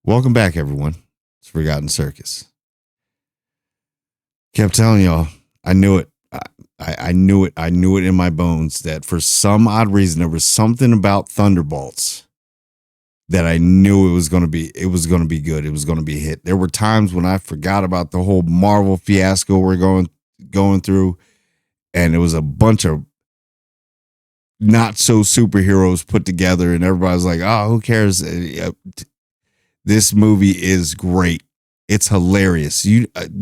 Welcome back, everyone. It's Forgotten Circus. Kept telling y'all, I knew it. I knew it. I knew it in my bones that for some odd reason there was something about Thunderbolts that I knew it was going to be. It was going to be good. It was going to be a hit. There were times when I forgot about the whole Marvel fiasco we're going through, and it was a bunch of not so superheroes put together, and everybody's like, "Oh, who cares?" This movie is great. It's hilarious.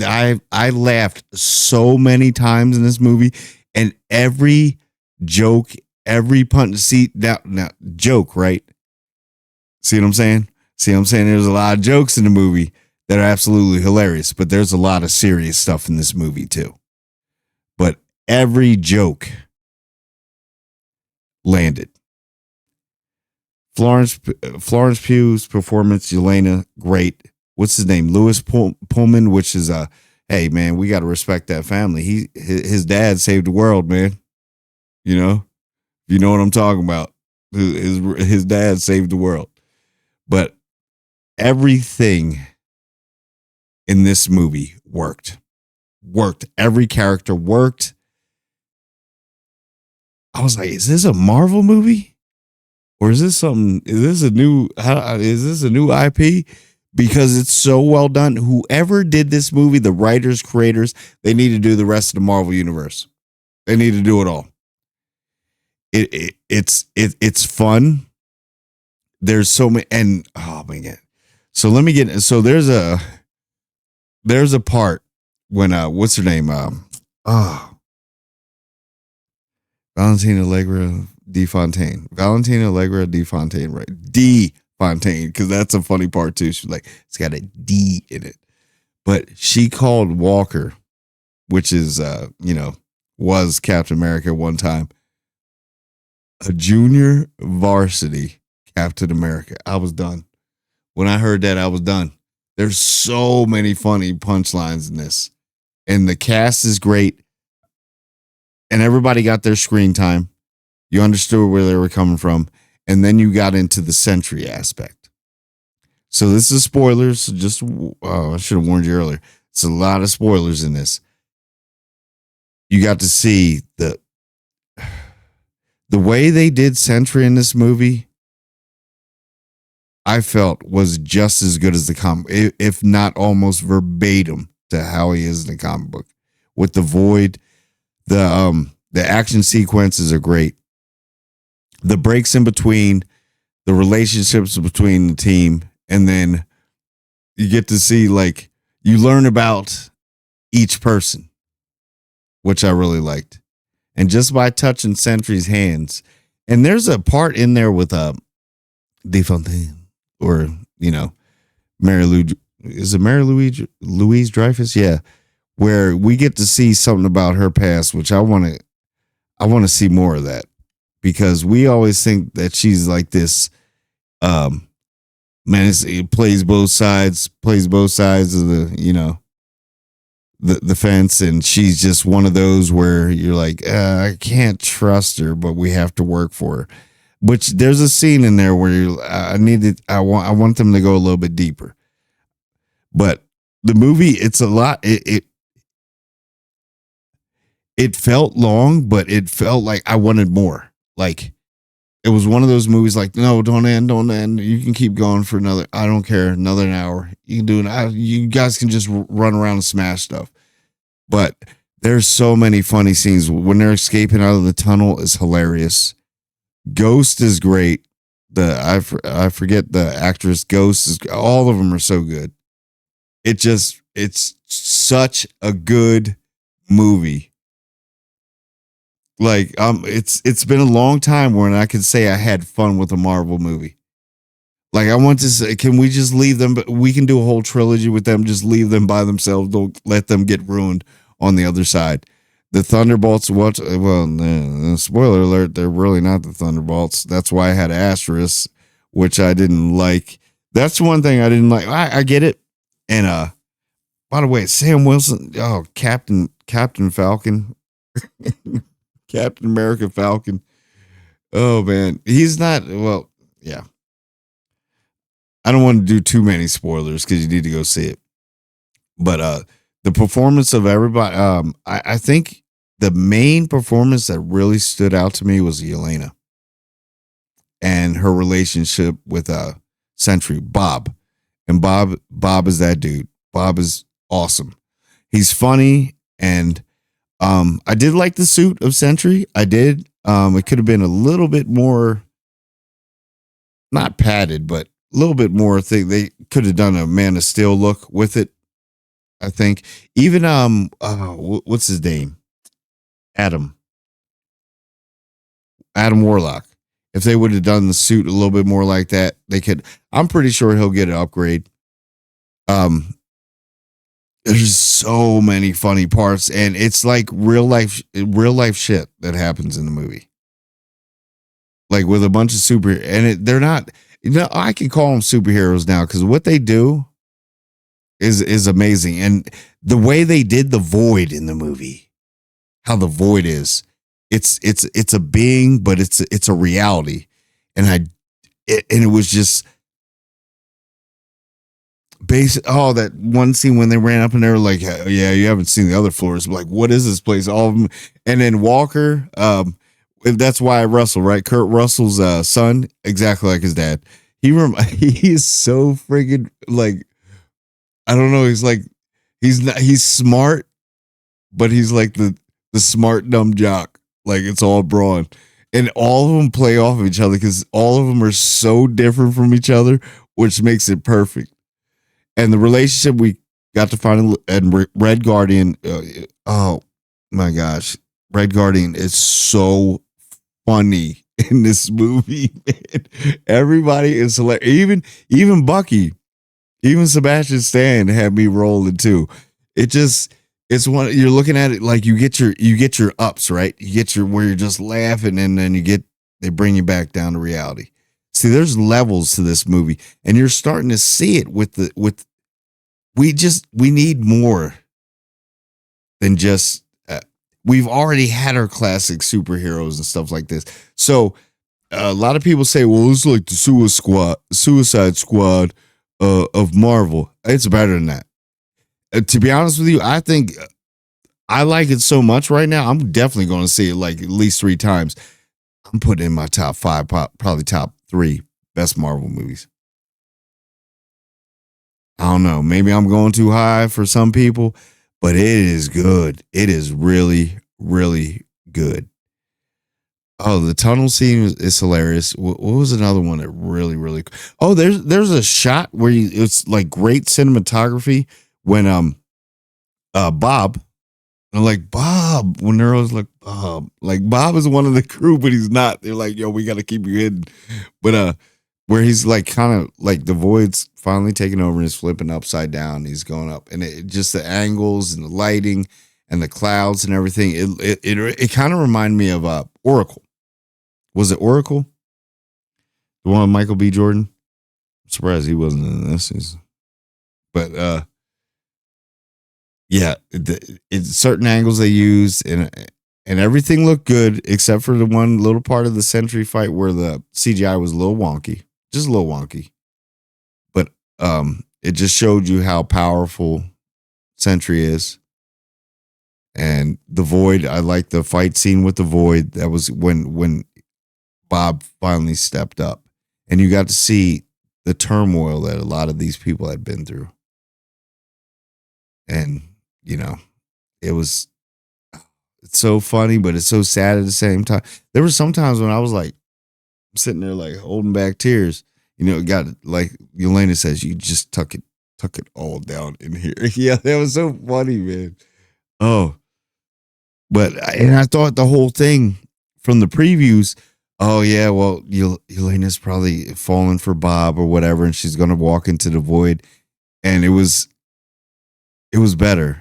I laughed so many times in this movie, and every joke, every punch. See now joke, right? See what I'm saying? See what I'm saying? There's a lot of jokes in the movie that are absolutely hilarious, but there's a lot of serious stuff in this movie too. But every joke landed. Florence Pugh's performance, Yelena, great. What's his name? Louis Pullman, which is hey man, we got to respect that family. His dad saved the world, man. You know, you know what I'm talking about. His dad saved the world, but everything in this movie worked. Every character worked. I was like, is this a Marvel movie? Or is this something? Is this a new? Is this a new IP? Because it's so well done. Whoever did this movie, the writers, creators, they need to do the rest of the Marvel universe. They need to do it all. It's fun. There's so many, and oh my god. So let me get. So there's a part when what's her name? Valentina Allegra De Fontaine, right? D Fontaine, because that's a funny part too. She's like, it's got a D in it. But she called Walker, which is was Captain America at one time, a junior varsity Captain America. I was done. When I heard that, I was done. There's so many funny punchlines in this. And the cast is great. And everybody got their screen time. You understood where they were coming from. And then you got into the Sentry aspect. So this is spoilers. Just I should have warned you earlier. It's a lot of spoilers in this. You got to see the way they did Sentry in this movie. I felt was just as good as the comic, if not almost verbatim to how he is in the comic book. With the Void, the action sequences are great. The breaks in between, the relationships between the team, and then you get to see, like, you learn about each person, which I really liked. And just by touching Sentry's hands, and there's a part in there with De Fontaine, or Mary Lou, is it Mary Louise Dreyfus? Yeah, where we get to see something about her past, which I want to see more of that, because we always think that she's like this man, it plays both sides of the the fence, and she's just one of those where you're like, I can't trust her, but we have to work for her. Which there's a scene in there where I want them to go a little bit deeper. But the movie, it's a lot. It felt long, but it felt like I wanted more. Like, it was one of those movies like, no, don't end. You can keep going for another, I don't care, another hour. You can do it. You guys can just run around and smash stuff. But there's so many funny scenes. When they're escaping out of the tunnel is hilarious. Ghost is great. I forget the actress. Ghost is, all of them are so good. It's such a good movie. Like, it's been a long time when I could say I had fun with a Marvel movie. Like, I want to say, can we just leave them? But we can do a whole trilogy with them. Just leave them by themselves. Don't let them get ruined on the other side. The Thunderbolts, spoiler alert, they're really not the Thunderbolts. That's why I had Asterisk, which I didn't like. That's one thing I didn't like. I get it. And by the way, Sam Wilson, Captain Falcon. Captain America Falcon. Oh man, he's not, well, yeah. I don't want to do too many spoilers because you need to go see it. But the performance of everybody, I think the main performance that really stood out to me was Yelena and her relationship with Sentry Bob. And Bob is that dude. Bob is awesome. He's funny, and I did like the suit of Sentry. I did. It could have been a little bit more, not padded, but a little bit more. They could have done a Man of Steel look with it. I think even what's his name? Adam Warlock. If they would have done the suit a little bit more like that, they could. I'm pretty sure he'll get an upgrade. Um, there's so many funny parts, and it's like real life shit that happens in the movie. Like with a bunch of they're not. I can call them superheroes now because what they do is amazing, and the way they did the Void in the movie, how the Void is, it's a being, but it's a reality, and it was just that one scene when they ran up and they were like, yeah, you haven't seen the other floors. I'm like, what is this place? All of them. And then Walker, that's why Russell, right? Kurt Russell's son, exactly like his dad. He is so friggin' like, I don't know. He's smart, but he's like the smart dumb jock. Like it's all brawn. And all of them play off of each other because all of them are so different from each other, which makes it perfect. And the relationship we got to find in Red Guardian, oh my gosh, Red Guardian is so funny in this movie. Man. Everybody is hilarious. Even Bucky, even Sebastian Stan had me rolling too. It's one you're looking at it like you get your ups, right? You get your where you're just laughing and then they bring you back down to reality. See, there's levels to this movie, and you're starting to see it with we need more than just we've already had our classic superheroes and stuff like this. So a lot of people say, well, it's like the Suicide Squad of Marvel. It's better than that. To be honest with you, I think I like it so much right now. I'm definitely going to see it like at least 3 times. I'm putting in my top 5, probably top 3 best Marvel movies. I don't know. Maybe I'm going too high for some people, but it is good. It is really, really good. Oh, the tunnel scene is hilarious. What was another one that really, really? Oh, there's a shot where it's like great cinematography when Bob. I'm like Bob when they're always like Bob is one of the crew, but he's not. They're like, yo, we got to keep you hidden. But where he's like kind of like the Void's finally taking over and he's flipping upside down. He's going up, and it just the angles and the lighting and the clouds and everything. It kind of reminded me of Oracle. Was it Oracle? The one with Michael B. Jordan? I'm surprised he wasn't in this. But yeah, it's certain angles they used and everything looked good except for the one little part of the Sentry fight where the CGI was a little wonky, just a little wonky. But it just showed you how powerful Sentry is. And the Void, I like the fight scene with the Void. That was when Bob finally stepped up, and you got to see the turmoil that a lot of these people had been through. And it's so funny, but it's so sad at the same time. There were some times when I was like sitting there like holding back tears. It got like Yelena says, you just tuck it all down in here. Yeah, that was so funny, man. Oh, and I thought the whole thing from the previews, oh yeah, well, Yelena's probably falling for Bob or whatever, and she's gonna walk into the Void, and it was better.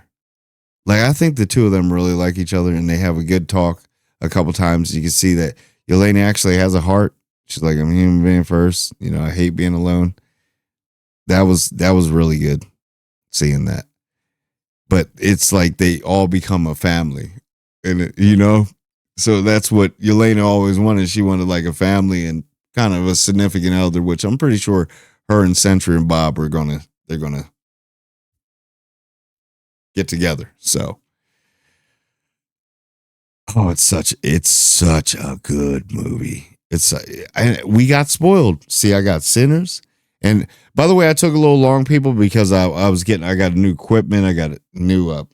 Like I think the two of them really like each other, and they have a good talk a couple times. You can see that Yelena actually has a heart. She's like, I'm a human being first. I hate being alone. That was really good seeing that. But it's like they all become a family, and so that's what Yelena always wanted. She wanted like a family and kind of a significant elder, which I'm pretty sure her and Century and Bob are they're gonna get together. So, oh, it's such a good movie. We got spoiled. See, I got Sinners, and by the way, I took a little long, people, because I got new equipment, I got a new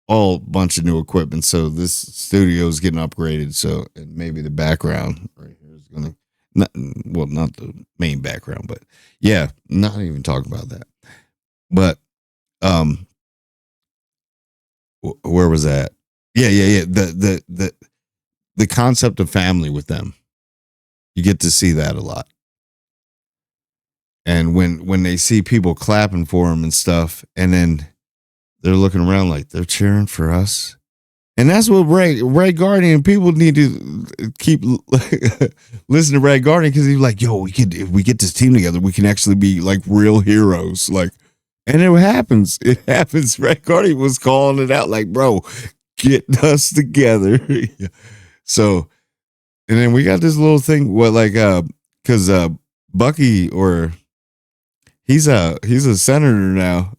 all bunch of new equipment. So this studio is getting upgraded. So and maybe the background right here is gonna not the main background, but yeah, not even talking about that. But um, where was that? Yeah. The concept of family with them, you get to see that a lot. And when they see people clapping for them and stuff, and then they're looking around like they're cheering for us. And that's what Red Guardian, people need to keep listening to Red Guardian, because he's like, yo, if we get this team together, we can actually be like real heroes. Like, and it happens. It happens. Red Guardian was calling it out like, bro, get us together. So, and then we got this little thing, because Bucky, or he's a senator now.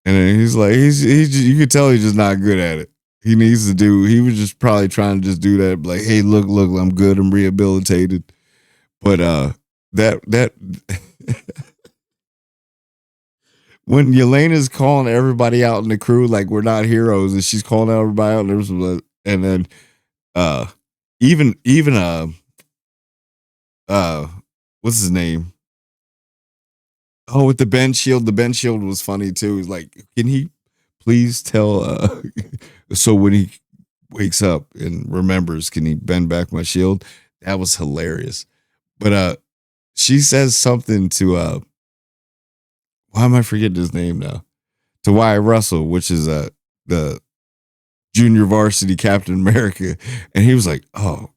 And then he's like, you could tell he's just not good at it. He was just probably trying to just do that. Like, hey, look, I'm good. I'm rehabilitated. But that when Yelena's calling everybody out in the crew, like, we're not heroes, and she's calling out everybody out, and then even what's his name? Oh, with the Ben Shield. The Ben Shield was funny too. He's like, can he please tell so when he wakes up and remembers, can he bend back my shield? That was hilarious. But she says something to why am I forgetting his name now? To Wyatt Russell, which is the junior varsity Captain America. And he was like, oh,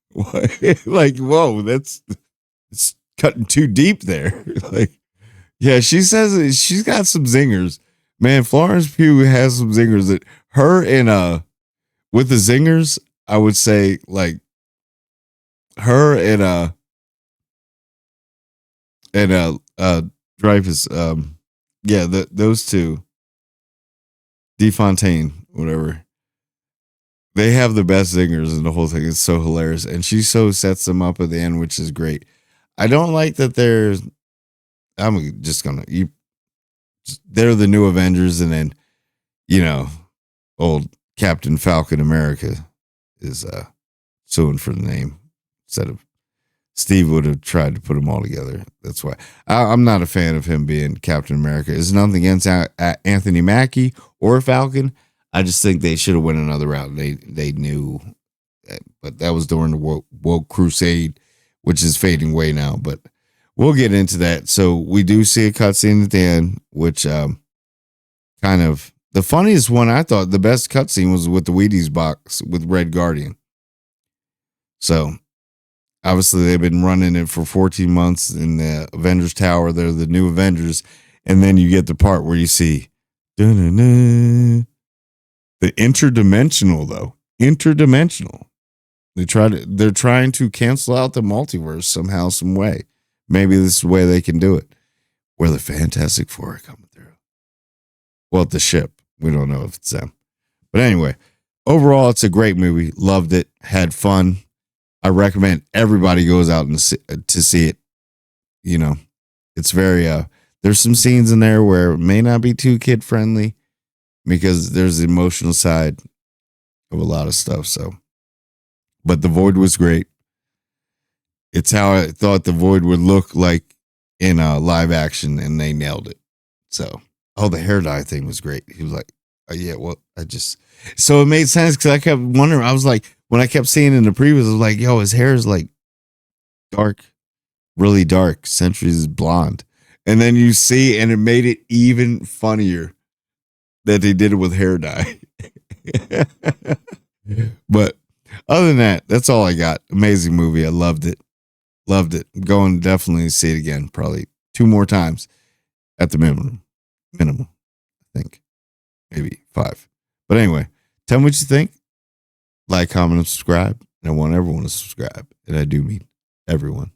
what? Like, whoa, it's cutting too deep there. Like, yeah, she says she's got some zingers. Man, Florence Pugh has some zingers that her and with the zingers, I would say, like, her and Dreyfus, yeah, those two, DeFontaine, whatever. They have the best zingers in the whole thing. It's so hilarious. And she so sets them up at the end, which is great. I don't like that I'm just gonna they're the new Avengers, and then, old Captain Falcon America is suing for the name, instead of Steve would have tried to put them all together. That's why I'm not a fan of him being Captain America. It's nothing against Anthony Mackie or Falcon. I just think they should have went another route. They knew that, but that was during the woke crusade, which is fading away now. But we'll get into that. So we do see a cutscene at the end, which kind of the funniest one. I thought the best cutscene was with the Wheaties box with Red Guardian. So obviously they've been running it for 14 months in the Avengers Tower. They're the new Avengers, and then you get the part where you see the interdimensional, though. Interdimensional. They're trying to cancel out the multiverse somehow, some way. Maybe this is the way they can do it, where the Fantastic Four are coming through. Well, the ship. We don't know if it's them. But anyway, overall, it's a great movie. Loved it. Had fun. I recommend everybody goes out to see it. It's very, there's some scenes in there where it may not be too kid friendly, because there's the emotional side of a lot of stuff. So, but The Void was great. It's how I thought The Void would look like in live action, and they nailed it. So, the hair dye thing was great. He was like, yeah, well, so it made sense, because I kept wondering. I was like, when I kept seeing in the previews, I was like, yo, his hair is like dark, really dark. Century's is blonde. And then you see, and it made it even funnier that they did it with hair dye. But other than that, that's all I got. Amazing movie. I loved it. Loved it. I'm going to definitely see it again, probably 2 more times at the minimum. I think. Maybe 5. But anyway, tell me what you think. Like, comment, and subscribe. And I want everyone to subscribe. And I do mean everyone.